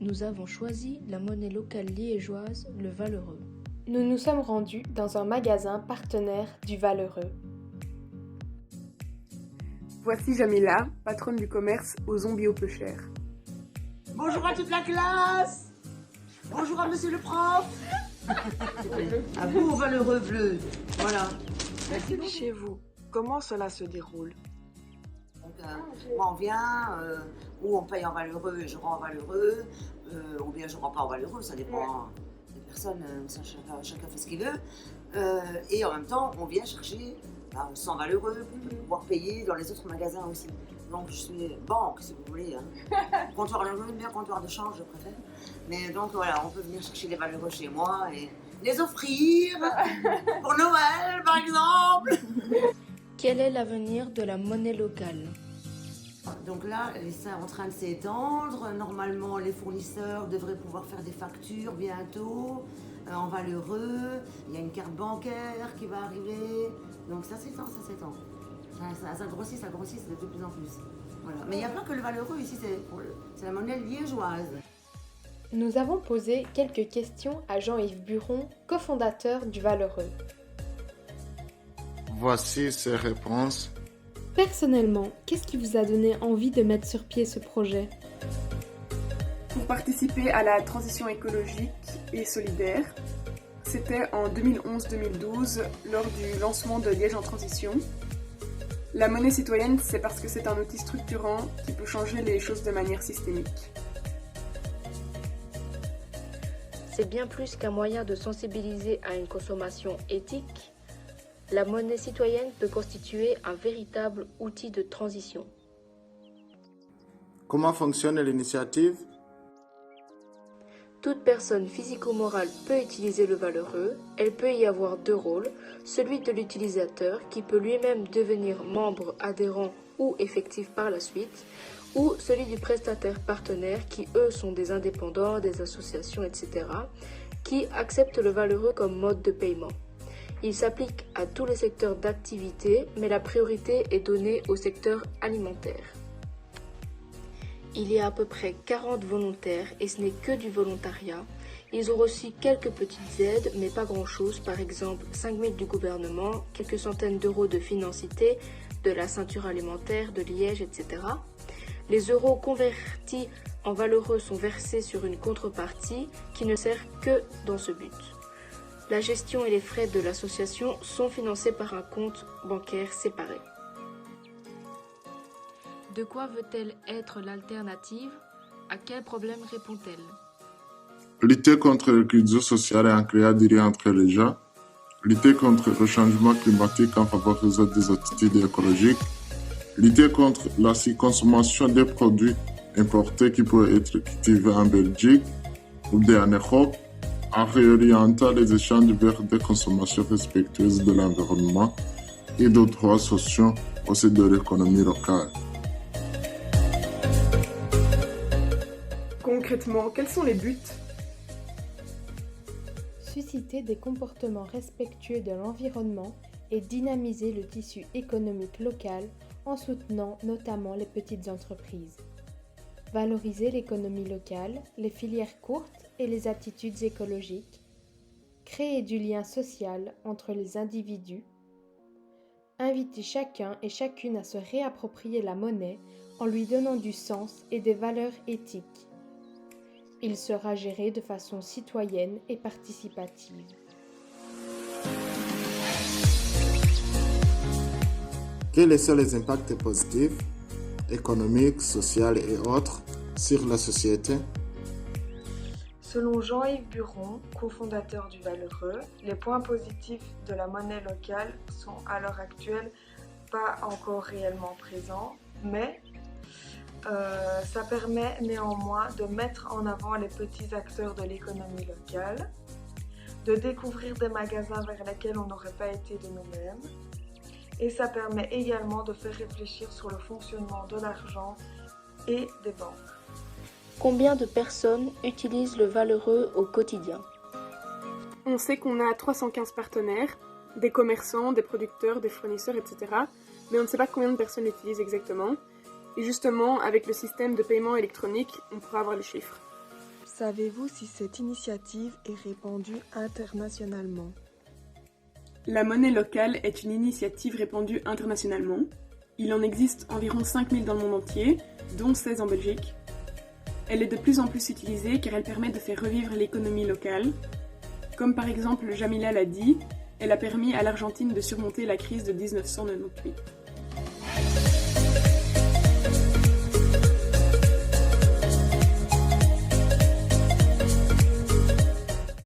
nous avons choisi la monnaie locale liégeoise, le Valeureux. Nous nous sommes rendus dans un magasin partenaire du Valeureux. Voici Jamila, patronne du commerce aux zombies au peu cher. Bonjour à toute la classe. Bonjour à monsieur le prof. À vous, au Valeureux bleu. Voilà. Chez vous, comment cela se déroule? Donc, moi, on vient, ou on paye en Valeureux et je rends en Valeureux, ou bien je rends pas en Valeureux, ça dépend des personnes, chacun fait ce qu'il veut. Et en même temps, on vient chercher 100 Valeureux pour pouvoir payer dans les autres magasins aussi. Donc je suis banque, si vous voulez. Hein. Comptoir Valeureux, bien comptoir de change, je préfère. Mais donc voilà, on peut venir chercher les Valeureux chez moi et les offrir pour Noël, par exemple. Quel est l'avenir de la monnaie locale? Donc là, c'est en train de s'étendre. Normalement, les fournisseurs devraient pouvoir faire des factures bientôt en Valeureux. Il y a une carte bancaire qui va arriver. Donc ça s'étend, ça s'étend. Ça grossit, c'est de plus en plus. Voilà. Mais il n'y a pas que le Valeureux ici, c'est la monnaie liégeoise. Nous avons posé quelques questions à Jean-Yves Buron, cofondateur du Valeureux. Voici ses réponses. Personnellement, qu'est-ce qui vous a donné envie de mettre sur pied ce projet? Pour participer à la transition écologique et solidaire, c'était en 2011-2012 lors du lancement de Liège en transition. La monnaie citoyenne, c'est parce que c'est un outil structurant qui peut changer les choses de manière systémique. C'est bien plus qu'un moyen de sensibiliser à une consommation éthique. La monnaie citoyenne peut constituer un véritable outil de transition. Comment fonctionne l'initiative? Toute personne physique ou morale peut utiliser le Valeureux. Elle peut y avoir deux rôles, celui de l'utilisateur qui peut lui-même devenir membre, adhérent ou effectif par la suite, ou celui du prestataire partenaire qui eux sont des indépendants, des associations, etc., qui acceptent le Valeureux comme mode de paiement. Il s'applique à tous les secteurs d'activité, mais la priorité est donnée au secteur alimentaire. Il y a à peu près 40 volontaires et ce n'est que du volontariat. Ils ont reçu quelques petites aides, mais pas grand-chose, par exemple 5 000 du gouvernement, quelques centaines d'euros de financité, de la ceinture alimentaire, de Liège, etc. Les euros convertis en Valeureux sont versés sur une contrepartie qui ne sert que dans ce but. La gestion et les frais de l'association sont financés par un compte bancaire séparé. De quoi veut-elle être l'alternative? À quel problème répond-elle? Lutter contre l'exclusion sociale et en créant du lien entre les gens. Lutter contre le changement climatique en favorisant des attitudes écologiques. Lutter contre la surconsommation des produits importés qui peuvent être cultivés en Belgique ou en Europe, en réorientant les échanges vers des consommations respectueuses de l'environnement et des droits sociaux au sein de l'économie locale. Concrètement, quels sont les buts? Susciter des comportements respectueux de l'environnement et dynamiser le tissu économique local en soutenant notamment les petites entreprises. Valoriser l'économie locale, les filières courtes et les aptitudes écologiques. Créer du lien social entre les individus. Inviter chacun et chacune à se réapproprier la monnaie en lui donnant du sens et des valeurs éthiques. Il sera géré de façon citoyenne et participative. Quels sont les impacts positifs, économiques, sociaux et autres sur la société? Selon Jean-Yves Buron, cofondateur du Valeureux, les points positifs de la monnaie locale sont à l'heure actuelle pas encore réellement présents, mais ça permet néanmoins de mettre en avant les petits acteurs de l'économie locale, de découvrir des magasins vers lesquels on n'aurait pas été de nous-mêmes, et ça permet également de faire réfléchir sur le fonctionnement de l'argent et des banques. Combien de personnes utilisent le Valeureux au quotidien? On sait qu'on a 315 partenaires, des commerçants, des producteurs, des fournisseurs, etc. Mais on ne sait pas combien de personnes l'utilisent exactement. Et justement, avec le système de paiement électronique, on pourra avoir les chiffres. Savez-vous si cette initiative est répandue internationalement? La monnaie locale est une initiative répandue internationalement. Il en existe environ 5000 dans le monde entier, dont 16 en Belgique. Elle est de plus en plus utilisée car elle permet de faire revivre l'économie locale. Comme par exemple Jamila l'a dit, elle a permis à l'Argentine de surmonter la crise de 1998.